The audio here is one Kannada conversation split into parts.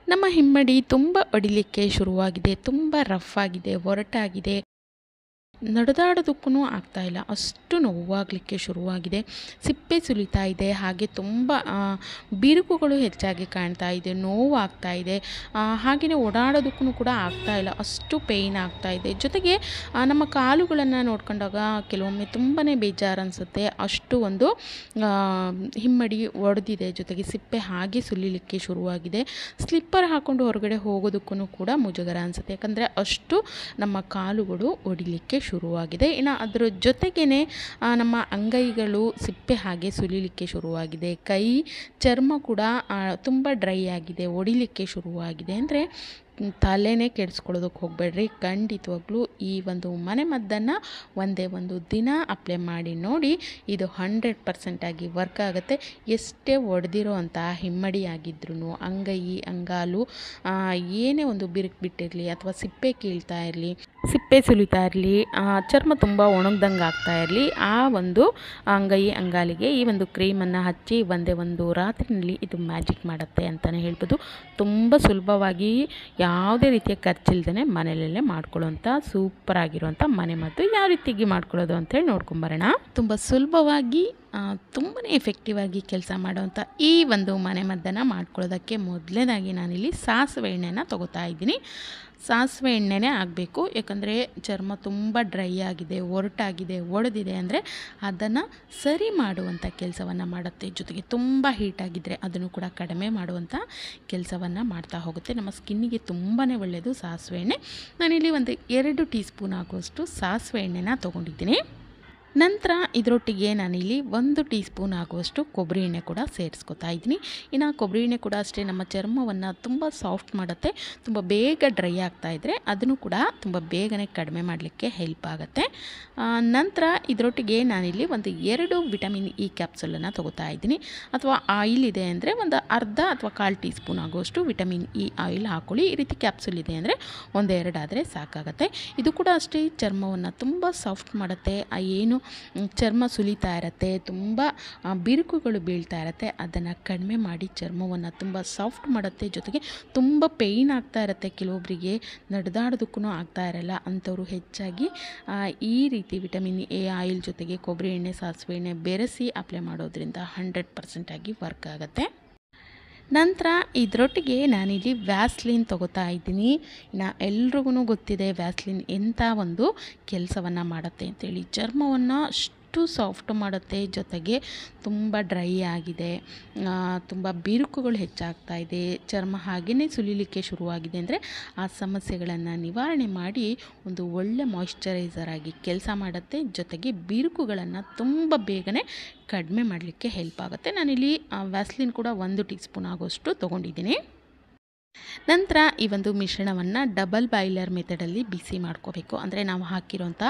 ನಮ್ಮ ಹಿಮ್ಮಡಿ ತುಂಬ ಒಡಿಲಿಕ್ಕೆ ಶುರುವಾಗಿದೆ, ತುಂಬ ರಫ್ ಆಗಿದೆ, ಒರಟಾಗಿದೆ, ನಡೆದಾಡೋದಕ್ಕೂ ಆಗ್ತಾಯಿಲ್ಲ, ಅಷ್ಟು ನೋವಾಗಲಿಕ್ಕೆ ಶುರುವಾಗಿದೆ. ಸಿಪ್ಪೆ ಸುಲಿತಾ ಇದೆ, ಹಾಗೆ ತುಂಬ ಬಿರುಕುಗಳು ಹೆಚ್ಚಾಗಿ ಕಾಣ್ತಾ ಇದೆ, ನೋವಾಗ್ತಾ ಇದೆ. ಹಾಗೆಯೇ ಓಡಾಡೋದಕ್ಕೂ ಕೂಡ ಆಗ್ತಾಯಿಲ್ಲ, ಅಷ್ಟು ಪೇಯ್ನ್ ಆಗ್ತಾಯಿದೆ. ಜೊತೆಗೆ ನಮ್ಮ ಕಾಲುಗಳನ್ನು ನೋಡ್ಕೊಂಡಾಗ ಕೆಲವೊಮ್ಮೆ ತುಂಬಾ ಬೇಜಾರು ಅನಿಸುತ್ತೆ. ಅಷ್ಟು ಒಂದು ಹಿಮ್ಮಡಿ ಒಡೆದಿದೆ, ಜೊತೆಗೆ ಸಿಪ್ಪೆ ಹಾಗೆ ಸುಲಿಲಿಕ್ಕೆ ಶುರುವಾಗಿದೆ. ಸ್ಲಿಪ್ಪರ್ ಹಾಕ್ಕೊಂಡು ಹೊರಗಡೆ ಹೋಗೋದಕ್ಕೂ ಕೂಡ ಮುಜುಗರ ಅನಿಸುತ್ತೆ, ಯಾಕಂದರೆ ಅಷ್ಟು ನಮ್ಮ ಕಾಲುಗಳು ಒಡಿಲಿಕ್ಕೆ ಶುರುವಾಗಿದೆ. ಇನ್ನು ಅದರ ಜೊತೆಗೇ ನಮ್ಮ ಅಂಗೈಗಳು ಸಿಪ್ಪೆ ಹಾಗೆ ಸುಲಿಲಿಕ್ಕೆ ಶುರುವಾಗಿದೆ. ಕೈ ಚರ್ಮ ಕೂಡ ತುಂಬ ಡ್ರೈ ಆಗಿದೆ, ಒಡಿಲಿಕ್ಕೆ ಶುರುವಾಗಿದೆ. ಅಂದರೆ ತಲೆನೇ ಕೆಡಿಸ್ಕೊಳ್ಳೋದಕ್ಕೆ ಹೋಗಬೇಡ್ರಿ. ಖಂಡಿತವಾಗ್ಲೂ ಈ ಒಂದು ಮನೆಮದ್ದನ್ನು ಒಂದೇ ಒಂದು ದಿನ ಅಪ್ಲೈ ಮಾಡಿ ನೋಡಿ, ಇದು 100% ಆಗಿ ವರ್ಕ್ ಆಗುತ್ತೆ. ಎಷ್ಟೇ ಒಡೆದಿರೋ ಅಂಥ ಹಿಮ್ಮಡಿ ಆಗಿದ್ರೂ, ಅಂಗೈ ಅಂಗಾಲು ಏನೇ ಒಂದು ಬಿರುಕು ಬಿಟ್ಟಿರಲಿ ಅಥವಾ ಸಿಪ್ಪೆ ಕೀಳ್ತಾ ಇರಲಿ, ಸಿಪ್ಪೆ ಸುಲಿತಾ ಇರಲಿ, ಚರ್ಮ ತುಂಬ ಒಣಗ್ದಂಗೆ ಆಗ್ತಾ ಇರಲಿ, ಆ ಒಂದು ಅಂಗೈ ಅಂಗಾಲಿಗೆ ಈ ಒಂದು ಕ್ರೀಮನ್ನು ಹಚ್ಚಿ ಒಂದೇ ಒಂದು ರಾತ್ರಿನಲ್ಲಿ ಇದು ಮ್ಯಾಜಿಕ್ ಮಾಡುತ್ತೆ ಅಂತಲೇ ಹೇಳ್ಬೋದು. ತುಂಬ ಸುಲಭವಾಗಿ ಯಾವುದೇ ರೀತಿಯ ಖರ್ಚಿಲ್ದೇ ಮನೆಯಲ್ಲೇ ಮಾಡ್ಕೊಳ್ಳೋಂಥ ಸೂಪರ್ ಆಗಿರುವಂಥ ಮನೆಮದ್ದು ಯಾವ ರೀತಿಯಾಗಿ ಮಾಡ್ಕೊಳ್ಳೋದು ಅಂತೇಳಿ ನೋಡ್ಕೊಂಬರೋಣ. ತುಂಬ ಸುಲಭವಾಗಿ ತುಂಬಾ ಎಫೆಕ್ಟಿವ್ ಆಗಿ ಕೆಲಸ ಮಾಡುವಂಥ ಈ ಒಂದು ಮನೆಮದ್ದನ್ನು ಮಾಡ್ಕೊಳ್ಳೋದಕ್ಕೆ ಮೊದಲನೇದಾಗಿ ನಾನಿಲ್ಲಿ ಸಾಸಿವೆ ಎಣ್ಣೆನ ತೊಗೋತಾ ಇದ್ದೀನಿ. ಸಾಸಿವೆ ಎಣ್ಣೆನೇ ಆಗಬೇಕು, ಯಾಕಂದರೆ ಚರ್ಮ ತುಂಬ ಡ್ರೈ ಆಗಿದೆ, ಒರಟಾಗಿದೆ, ಒಡೆದಿದೆ ಅಂದರೆ ಅದನ್ನು ಸರಿ ಮಾಡುವಂಥ ಕೆಲಸವನ್ನು ಮಾಡುತ್ತೆ. ಜೊತೆಗೆ ತುಂಬ ಹೀಟಾಗಿದ್ದರೆ ಅದನ್ನು ಕೂಡ ಕಡಿಮೆ ಮಾಡುವಂಥ ಕೆಲಸವನ್ನು ಮಾಡ್ತಾ ಹೋಗುತ್ತೆ. ನಮ್ಮ ಸ್ಕಿನ್ನಿಗೆ ತುಂಬಾ ಒಳ್ಳೆಯದು ಸಾಸಿವೆ ಎಣ್ಣೆ. ನಾನಿಲ್ಲಿ ಒಂದು 2 ಟೀ ಸ್ಪೂನ್ ಆಗುವಷ್ಟು ಸಾಸಿವೆ ಎಣ್ಣೆನ ತೊಗೊಂಡಿದ್ದೀನಿ. ನಂತರ ಇದರೊಟ್ಟಿಗೆ ನಾನಿಲ್ಲಿ 1 ಟೀ ಸ್ಪೂನ್ ಆಗುವಷ್ಟು ಕೊಬ್ಬರಿ ಎಣ್ಣೆ ಕೂಡ ಸೇರಿಸ್ಕೊತಾ ಇದ್ದೀನಿ. ಇನ್ನು ಕೊಬ್ಬರಿ ಎಣ್ಣೆ ಕೂಡ ಅಷ್ಟೇ ನಮ್ಮ ಚರ್ಮವನ್ನು ತುಂಬ ಸಾಫ್ಟ್ ಮಾಡುತ್ತೆ. ತುಂಬ ಬೇಗ ಡ್ರೈ ಆಗ್ತಾಯಿದ್ರೆ ಅದನ್ನು ಕೂಡ ತುಂಬ ಬೇಗನೆ ಕಡಿಮೆ ಮಾಡಲಿಕ್ಕೆ ಹೆಲ್ಪ್ ಆಗುತ್ತೆ. ನಂತರ ಇದರೊಟ್ಟಿಗೆ ನಾನಿಲ್ಲಿ ಒಂದು 2 ವಿಟಮಿನ್ ಇ ಕ್ಯಾಪ್ಸುಲನ್ನು ತೊಗೋತಾ ಇದ್ದೀನಿ. ಅಥವಾ ಆಯಿಲ್ ಇದೆ ಅಂದರೆ ಒಂದು ಅರ್ಧ ಅಥವಾ 1/4 ಟೀ ಸ್ಪೂನ್ ಆಗುವಷ್ಟು ವಿಟಮಿನ್ ಇ ಆಯಿಲ್ ಹಾಕ್ಕೊಳ್ಳಿ. ಈ ರೀತಿ ಕ್ಯಾಪ್ಸುಲ್ ಇದೆ ಅಂದರೆ 1-2 ಆದರೆ ಸಾಕಾಗುತ್ತೆ. ಇದು ಕೂಡ ಅಷ್ಟೇ ಚರ್ಮವನ್ನು ತುಂಬ ಸಾಫ್ಟ್ ಮಾಡುತ್ತೆ. ಏನು ಚರ್ಮ ಸುಲಿತಾ ಇರುತ್ತೆ, ತುಂಬ ಬಿರುಕುಗಳು ಬೀಳ್ತಾ ಇರುತ್ತೆ, ಅದನ್ನು ಕಡಿಮೆ ಮಾಡಿ ಚರ್ಮವನ್ನು ತುಂಬ ಸಾಫ್ಟ್ ಮಾಡುತ್ತೆ. ಜೊತೆಗೆ ತುಂಬ ಪೇಯ್ನ್ ಆಗ್ತಾ ಇರುತ್ತೆ, ಕೆಲವೊಬ್ಬರಿಗೆ ನಡೆದಾಡೋದಕ್ಕೂ ಆಗ್ತಾ ಇರಲ್ಲ, ಅಂಥವ್ರು ಹೆಚ್ಚಾಗಿ ಈ ರೀತಿ ವಿಟಮಿನ್ ಎ ಆಯಿಲ್ ಜೊತೆಗೆ ಕೊಬ್ಬರಿ ಎಣ್ಣೆ ಸಾಸಿವೆ ಎಣ್ಣೆ ಬೆರೆಸಿ ಅಪ್ಲೈ ಮಾಡೋದ್ರಿಂದ 100% ಆಗಿ ವರ್ಕ್ ಆಗುತ್ತೆ. ನಂತರ ಇದರೊಟ್ಟಿಗೆ ನಾನಿಲ್ಲಿ ವ್ಯಾಸ್ಲಿನ್ ತೊಗೋತಾ ಇದ್ದೀನಿ. ಇನ್ನು ಎಲ್ರಿಗೂ ಗೊತ್ತಿದೆ ವ್ಯಾಸ್ಲಿನ್ ಎಂಥ ಒಂದು ಕೆಲಸವನ್ನು ಮಾಡುತ್ತೆ ಅಂತೇಳಿ. ಚರ್ಮವನ್ನು ಅಷ್ಟು ಸಾಫ್ಟ್ ಮಾಡುತ್ತೆ, ಜೊತೆಗೆ ತುಂಬ ಡ್ರೈ ಆಗಿದೆ, ತುಂಬ ಬಿರುಕುಗಳು ಹೆಚ್ಚಾಗ್ತಾ ಇದೆ, ಚರ್ಮ ಹಾಗೆಯೇ ಸುಲಿಲಿಕ್ಕೆ ಶುರುವಾಗಿದೆ ಅಂದರೆ ಆ ಸಮಸ್ಯೆಗಳನ್ನು ನಿವಾರಣೆ ಮಾಡಿ ಒಂದು ಒಳ್ಳೆ ಮಾಯಿಶ್ಚರೈಸರ್ ಆಗಿ ಕೆಲಸ ಮಾಡುತ್ತೆ. ಜೊತೆಗೆ ಬಿರುಕುಗಳನ್ನು ತುಂಬ ಬೇಗನೆ ಕಡಿಮೆ ಮಾಡಲಿಕ್ಕೆ ಹೆಲ್ಪ್ ಆಗುತ್ತೆ. ನಾನಿಲ್ಲಿ ವ್ಯಾಸ್ಲಿನ್ ಕೂಡ 1 ಟೀ ಸ್ಪೂನ್ ಆಗೋಷ್ಟು ತೊಗೊಂಡಿದ್ದೀನಿ. ನಂತರ ಈ ಒಂದು ಮಿಶ್ರಣವನ್ನು ಡಬಲ್ ಬಾಯ್ಲರ್ ಮೆಥಡಲ್ಲಿ ಬಿಸಿ ಮಾಡ್ಕೋಬೇಕು. ಅಂದರೆ ನಾವು ಹಾಕಿರೋಂಥ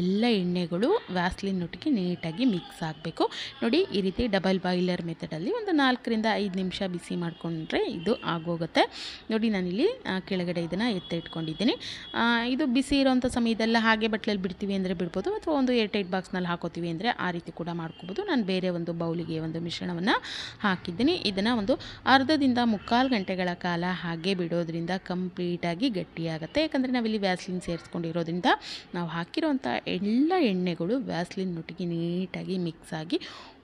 ಎಲ್ಲ ಎಣ್ಣೆಗಳು ವ್ಯಾಸ್ಲಿನ್ನೊಟ್ಟಿಗೆ ನೀಟಾಗಿ ಮಿಕ್ಸ್ ಆಗಬೇಕು. ನೋಡಿ, ಈ ರೀತಿ ಡಬಲ್ ಬಾಯ್ಲರ್ ಮೆಥಡಲ್ಲಿ ಒಂದು 4-5 ನಿಮಿಷ ಬಿಸಿ ಮಾಡಿಕೊಂಡ್ರೆ ಇದು ಆಗೋಗುತ್ತೆ. ನೋಡಿ, ನಾನಿಲ್ಲಿ ಕೆಳಗಡೆ ಇದನ್ನು ಎತ್ತಿಟ್ಕೊಂಡಿದ್ದೀನಿ. ಇದು ಬಿಸಿ ಇರೋಂಥ ಸಮಯದಲ್ಲ ಹಾಗೆ ಬಟ್ಲಲ್ಲಿ ಬಿಡ್ತೀವಿ ಅಂದರೆ ಬಿಡ್ಬೋದು, ಅಥವಾ ಒಂದು ಏರ್ಟೈಟ್ ಬಾಕ್ಸ್ನಲ್ಲಿ ಹಾಕೋತೀವಿ ಅಂದರೆ ಆ ರೀತಿ ಕೂಡ ಮಾಡ್ಕೋಬೋದು. ನಾನು ಬೇರೆ ಒಂದು ಬೌಲಿಗೆ ಒಂದು ಮಿಶ್ರಣವನ್ನು ಹಾಕಿದ್ದೀನಿ. ಇದನ್ನು ಒಂದು ಅರ್ಧದಿಂದ 3/4 ಗಂಟೆಗಳ ಕಾಲ ಹಾಗೆ ಬಿಡೋದ್ರಿಂದ ಕಂಪ್ಲೀಟಾಗಿ ಗಟ್ಟಿಯಾಗುತ್ತೆ. ಯಾಕಂದರೆ ನಾವಿಲ್ಲಿ ವ್ಯಾಸ್ಲಿನ್ ಸೇರಿಸ್ಕೊಂಡಿರೋದ್ರಿಂದ ನಾವು ಹಾಕಿರೋಂಥ ಎಲ್ಲ ಎಣ್ಣೆಗಳು ವ್ಯಾಸ್ಲಿನ್ನೊಟ್ಟಿಗೆ ನೀಟಾಗಿ ಮಿಕ್ಸ್ ಆಗಿ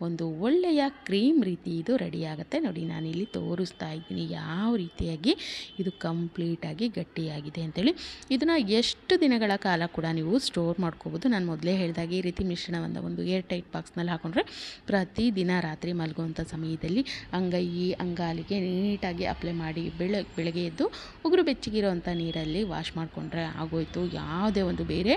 ಒಂದು ಒಳ್ಳೆಯ ಕ್ರೀಮ್ ರೀತಿ ಇದು ರೆಡಿ ಆಗುತ್ತೆ. ನೋಡಿ, ನಾನಿಲ್ಲಿ ತೋರಿಸ್ತಾ ಇದ್ದೀನಿ ಯಾವ ರೀತಿಯಾಗಿ ಇದು ಕಂಪ್ಲೀಟಾಗಿ ಗಟ್ಟಿಯಾಗಿದೆ ಅಂತೇಳಿ. ಇದನ್ನು ಎಷ್ಟು ದಿನಗಳ ಕಾಲ ಕೂಡ ನೀವು ಸ್ಟೋರ್ ಮಾಡ್ಕೋಬೋದು. ನಾನು ಮೊದಲೇ ಹೇಳಿದಾಗೆ ಈ ರೀತಿ ಮಿಶ್ರಣವನ್ನು ಒಂದು ಏರ್ಟೈಟ್ ಬಾಕ್ಸ್ನಲ್ಲಿ ಹಾಕೊಂಡ್ರೆ ಪ್ರತಿದಿನ ರಾತ್ರಿ ಮಲಗುವಂಥ ಸಮಯದಲ್ಲಿ ಅಂಗೈ ಅಂಗಾಲಿಗೆ ನೀಟಾಗಿ ಅಪ್ಲೈ ಮಾಡಿ ಬೆಳಗ್ಗೆ ಎದ್ದು ಉಗುರು ಬೆಚ್ಚಗಿರೋವಂಥ ನೀರಲ್ಲಿ ವಾಶ್ ಮಾಡಿಕೊಂಡ್ರೆ ಆಗೋಯ್ತು. ಯಾವುದೇ ಒಂದು ಬೇರೆ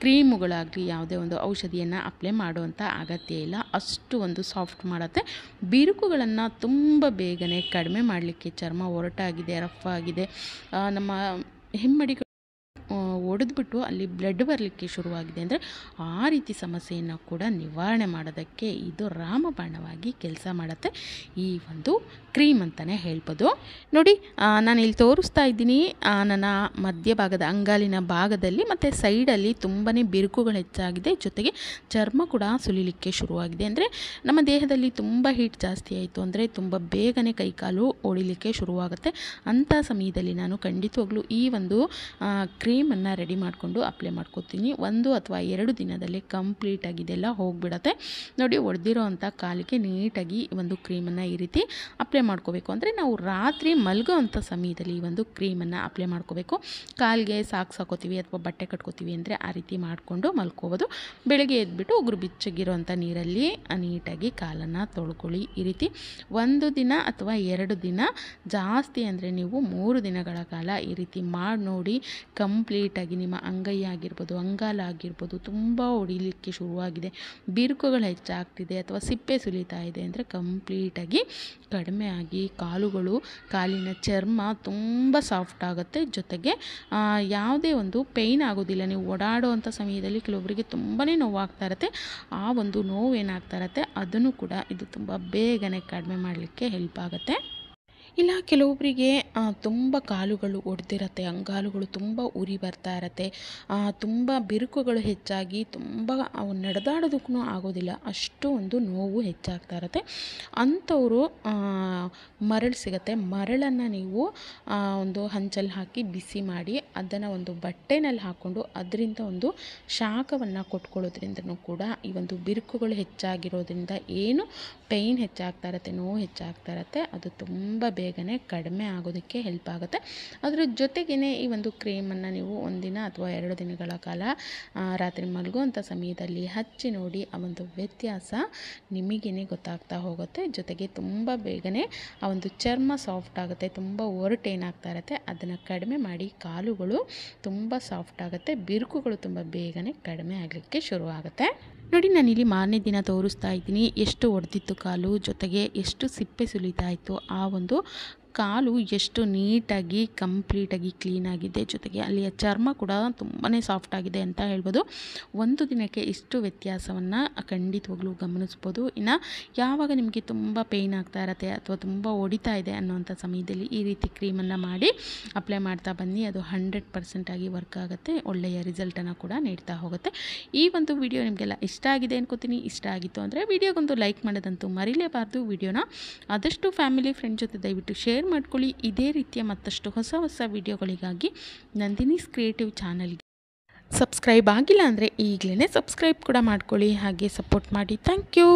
ಕ್ರೀಮುಗಳಾಗಲಿ ಯಾವುದೇ ಒಂದು ಔಷಧಿಯನ್ನು ಅಪ್ಲೈ ಮಾಡುವಂಥ ಅಗತ್ಯ ಇಲ್ಲ. ಅಷ್ಟು ಒಂದು ಸಾಫ್ಟ್ ಮಾಡುತ್ತೆ. ಬಿರುಕುಗಳನ್ನು ತುಂಬ ಬೇಗನೆ ಕಡಿಮೆ ಮಾಡಲಿಕ್ಕೆ, ಚರ್ಮ ಒರಟಾಗಿದೆ, ರಫ್ ಆಗಿದೆ, ನಮ್ಮ ಹಿಮ್ಮಡಿಗಳು ಒಡೆದ್ಬಿಟ್ಟು ಅಲ್ಲಿ ಬ್ಲಡ್ ಬರಲಿಕ್ಕೆ ಶುರುವಾಗಿದೆ ಅಂದರೆ ಆ ರೀತಿ ಸಮಸ್ಯೆಯನ್ನು ಕೂಡ ನಿವಾರಣೆ ಮಾಡೋದಕ್ಕೆ ಇದು ರಾಮಬಾಣವಾಗಿ ಕೆಲಸ ಮಾಡುತ್ತೆ ಈ ಒಂದು ಕ್ರೀಮ್ ಅಂತಲೇ ಹೇಳ್ಬೋದು. ನೋಡಿ ನಾನು ಇಲ್ಲಿ ತೋರಿಸ್ತಾ ಇದ್ದೀನಿ ನನ್ನ ಮಧ್ಯಭಾಗದ ಅಂಗಾಲಿನ ಭಾಗದಲ್ಲಿ ಮತ್ತು ಸೈಡಲ್ಲಿ ತುಂಬಾ ಬಿರುಕುಗಳು ಹೆಚ್ಚಾಗಿದೆ, ಜೊತೆಗೆ ಚರ್ಮ ಕೂಡ ಸುಲಿಲಿಕ್ಕೆ ಶುರುವಾಗಿದೆ. ಅಂದರೆ ನಮ್ಮ ದೇಹದಲ್ಲಿ ತುಂಬ ಹೀಟ್ ಜಾಸ್ತಿ ಆಯಿತು ಅಂದರೆ ತುಂಬ ಬೇಗನೆ ಕೈಕಾಲು ಒಡಿಲಿಕ್ಕೆ ಶುರುವಾಗುತ್ತೆ. ಅಂಥ ಸಮಯದಲ್ಲಿ ನಾನು ಖಂಡಿತವಾಗ್ಲೂ ಈ ಒಂದು ಕ್ರೀಮನ್ನು ರೆಡಿ ಮಾಡಿಕೊಂಡು ಅಪ್ಲೈ ಮಾಡ್ಕೊತೀನಿ. 1 ಅಥವಾ 2 ದಿನದಲ್ಲಿ ಕಂಪ್ಲೀಟಾಗಿ ಇದೆಲ್ಲ ಹೋಗಿಬಿಡತ್ತೆ. ನೋಡಿ ಒಡೆದಿರೋ ಅಂಥ ಕಾಲಿಗೆ ನೀಟಾಗಿ ಒಂದು ಕ್ರೀಮನ್ನು ಈ ರೀತಿ ಅಪ್ಲೈ ಮಾಡ್ಕೋಬೇಕು. ಅಂದರೆ ನಾವು ರಾತ್ರಿ ಮಲಗೋ ಅಂಥ ಸಮಯದಲ್ಲಿ ಈ ಒಂದು ಕ್ರೀಮನ್ನು ಅಪ್ಲೈ ಮಾಡ್ಕೋಬೇಕು. ಕಾಲಿಗೆ ಸಾಕ್ಸ್ ಹಾಕೋತೀವಿ ಅಥವಾ ಬಟ್ಟೆ ಕಟ್ಕೋತೀವಿ ಅಂದರೆ ಆ ರೀತಿ ಮಾಡಿಕೊಂಡು ಮಲ್ಕೋಬೋದು. ಬೆಳಗ್ಗೆ ಎದ್ಬಿಟ್ಟು ಉಗುರು ಬೆಚ್ಚಗಿರೋಂಥ ನೀರಲ್ಲಿ ನೀಟಾಗಿ ಕಾಲನ್ನು ತೊಳ್ಕೊಳ್ಳಿ. ಈ ರೀತಿ 1 ದಿನ ಅಥವಾ 2 ದಿನ, ಜಾಸ್ತಿ ಅಂದರೆ ನೀವು 3 ದಿನಗಳ ಕಾಲ ಈ ರೀತಿ ಮಾಡಿ ನೋಡಿ. ಕಂಪ್ಲೀಟಾಗಿ ನಿಮ್ಮ ಅಂಗೈ ಆಗಿರ್ಬೋದು, ಅಂಗಾಲ ಆಗಿರ್ಬೋದು ತುಂಬ ಹೊಡಿಲಿಕ್ಕೆ ಶುರುವಾಗಿದೆ, ಬಿರುಕುಗಳು ಹೆಚ್ಚಾಗ್ತಿದೆ ಅಥವಾ ಸಿಪ್ಪೆ ಸುಲಿತಾ ಇದೆ ಅಂದರೆ ಕಂಪ್ಲೀಟಾಗಿ ಕಡಿಮೆ ಆಗಿ ಕಾಲುಗಳು, ಕಾಲಿನ ಚರ್ಮ ತುಂಬ ಸಾಫ್ಟ್ ಆಗುತ್ತೆ. ಜೊತೆಗೆ ಯಾವುದೇ ಒಂದು ಪೇಯ್ನ್ ಆಗೋದಿಲ್ಲ. ನೀವು ಓಡಾಡೋವಂಥ ಸಮಯದಲ್ಲಿ ಕೆಲವೊಬ್ಬರಿಗೆ ತುಂಬಾ ನೋವಾಗ್ತಾ ಇರುತ್ತೆ. ಆ ಒಂದು ನೋವು ಏನಾಗ್ತಾ ಇರುತ್ತೆ ಅದನ್ನು ಕೂಡ ಇದು ತುಂಬ ಬೇಗನೆ ಕಡಿಮೆ ಮಾಡಲಿಕ್ಕೆ ಹೆಲ್ಪ್ ಆಗುತ್ತೆ. ಇಲ್ಲ ಕೆಲವೊಬ್ಬರಿಗೆ ತುಂಬ ಕಾಲುಗಳು ಒಡೆದಿರತ್ತೆ, ಅಂಗಾಲುಗಳು ತುಂಬ ಉರಿ ಬರ್ತಾ ಇರತ್ತೆ, ತುಂಬ ಬಿರುಕುಗಳು ಹೆಚ್ಚಾಗಿ ತುಂಬ ಅವು ನಡೆದಾಡೋದಕ್ಕೂ ಆಗೋದಿಲ್ಲ, ಅಷ್ಟು ಒಂದು ನೋವು ಹೆಚ್ಚಾಗ್ತಾ ಇರತ್ತೆ. ಅಂಥವರು ಮರಳು ಸಿಗುತ್ತೆ, ಮರಳನ್ನು ನೀವು ಒಂದು ಹಂಚಲ್ಲಿ ಹಾಕಿ ಬಿಸಿ ಮಾಡಿ ಅದನ್ನು ಒಂದು ಬಟ್ಟೆನಲ್ಲಿ ಹಾಕ್ಕೊಂಡು ಅದರಿಂದ ಒಂದು ಶಾಖವನ್ನು ಕೊಟ್ಕೊಳ್ಳೋದ್ರಿಂದನೂ ಕೂಡ ಈ ಒಂದು ಬಿರುಕುಗಳು ಹೆಚ್ಚಾಗಿರೋದ್ರಿಂದ ಏನು ಪೇಯ್ನ್ ಹೆಚ್ಚಾಗ್ತಾ ಇರತ್ತೆ, ನೋವು ಹೆಚ್ಚಾಗ್ತಾ ಇರತ್ತೆ, ಅದು ತುಂಬ ಬೇಗನೆ ಕಡಿಮೆ ಆಗೋದಕ್ಕೆ ಹೆಲ್ಪ್ ಆಗುತ್ತೆ. ಅದರ ಜೊತೆಗೇ ಈ ಒಂದು ಕ್ರೀಮನ್ನು ನೀವು 1 ದಿನ ಅಥವಾ 2 ದಿನಗಳ ಕಾಲ ರಾತ್ರಿ ಮಲಗುವಂಥ ಸಮಯದಲ್ಲಿ ಹಚ್ಚಿ ನೋಡಿ. ಆ ಒಂದು ವ್ಯತ್ಯಾಸ ನಿಮಗೇ ಗೊತ್ತಾಗ್ತಾ ಹೋಗುತ್ತೆ. ಜೊತೆಗೆ ತುಂಬ ಬೇಗನೆ ಆ ಒಂದು ಚರ್ಮ ಸಾಫ್ಟ್ ಆಗುತ್ತೆ, ತುಂಬ ಒರಟೇನಾಗ್ತಾ ಇರುತ್ತೆ ಅದನ್ನು ಕಡಿಮೆ ಮಾಡಿ ಕಾಲುಗಳು ತುಂಬ ಸಾಫ್ಟ್ ಆಗುತ್ತೆ, ಬಿರುಕುಗಳು ತುಂಬ ಬೇಗನೆ ಕಡಿಮೆ ಆಗಲಿಕ್ಕೆ ಶುರುವಾಗುತ್ತೆ. ನೋಡಿ ನಾನಿಲ್ಲಿ ಮಾರನೇ ದಿನ ತೋರಿಸ್ತಾ ಇದ್ದೀನಿ ಎಷ್ಟು ಒಡೆದಿತ್ತು ಕಾಲು, ಜೊತೆಗೆ ಎಷ್ಟು ಸಿಪ್ಪೆ ಸುಲಿತಾ ಇತ್ತು. ಆ ಒಂದು ಕಾಲು ಎಷ್ಟು ನೀಟಾಗಿ ಕಂಪ್ಲೀಟಾಗಿ ಕ್ಲೀನಾಗಿದೆ, ಜೊತೆಗೆ ಅಲ್ಲಿಯ ಚರ್ಮ ಕೂಡ ತುಂಬಾ ಸಾಫ್ಟ್ ಆಗಿದೆ ಅಂತ ಹೇಳ್ಬೋದು. 1 ದಿನಕ್ಕೆ ಇಷ್ಟು ವ್ಯತ್ಯಾಸವನ್ನು ಖಂಡಿತವಾಗ್ಲೂ ಗಮನಿಸ್ಬೋದು. ಇನ್ನು ಯಾವಾಗ ನಿಮಗೆ ತುಂಬ ಪೇಯ್ನ್ ಆಗ್ತಾ ಇರತ್ತೆ ಅಥವಾ ತುಂಬ ಹೊಡಿತಾ ಇದೆ ಅನ್ನೋವಂಥ ಸಮಯದಲ್ಲಿ ಈ ರೀತಿ ಕ್ರೀಮನ್ನು ಮಾಡಿ ಅಪ್ಲೈ ಮಾಡ್ತಾ ಬನ್ನಿ. ಅದು 100% ಆಗಿ ವರ್ಕ್ ಆಗುತ್ತೆ, ಒಳ್ಳೆಯ ರಿಸಲ್ಟನ್ನು ಕೂಡ ನೀಡ್ತಾ ಹೋಗುತ್ತೆ. ಈ ಒಂದು ವಿಡಿಯೋ ನಿಮಗೆಲ್ಲ ಇಷ್ಟ ಆಗಿದೆ ಅನ್ಕೋತೀನಿ. ಇಷ್ಟ ಆಗಿತ್ತು ಅಂದರೆ ವಿಡಿಯೋಗೊಂದು ಲೈಕ್ ಮಾಡೋದಂತೂ ಮರಿಲೇಬಾರ್ದು. ವಿಡಿಯೋನ ಆದಷ್ಟು ಫ್ಯಾಮಿಲಿ ಫ್ರೆಂಡ್ ಜೊತೆ ದಯವಿಟ್ಟು ಶೇರ್ ಮಾಡ್ಕೊಳ್ಳಿ. ಇದೇ ರೀತಿಯ ಮತ್ತಷ್ಟು ಹೊಸ ವಿಡಿಯೋಗಳಿಗಾಗಿ ನಂದಿನೀಸ್ ಕ್ರಿಯೇಟಿವ್ ಚಾನಲ್ಗೆ ಸಬ್ಸ್ಕ್ರೈಬ್ ಆಗಿಲ್ಲ ಅಂದರೆ ಈಗಲೇ ಸಬ್ಸ್ಕ್ರೈಬ್ ಕೂಡ ಮಾಡ್ಕೊಳ್ಳಿ, ಹಾಗೆ ಸಪೋರ್ಟ್ ಮಾಡಿ. Thank you.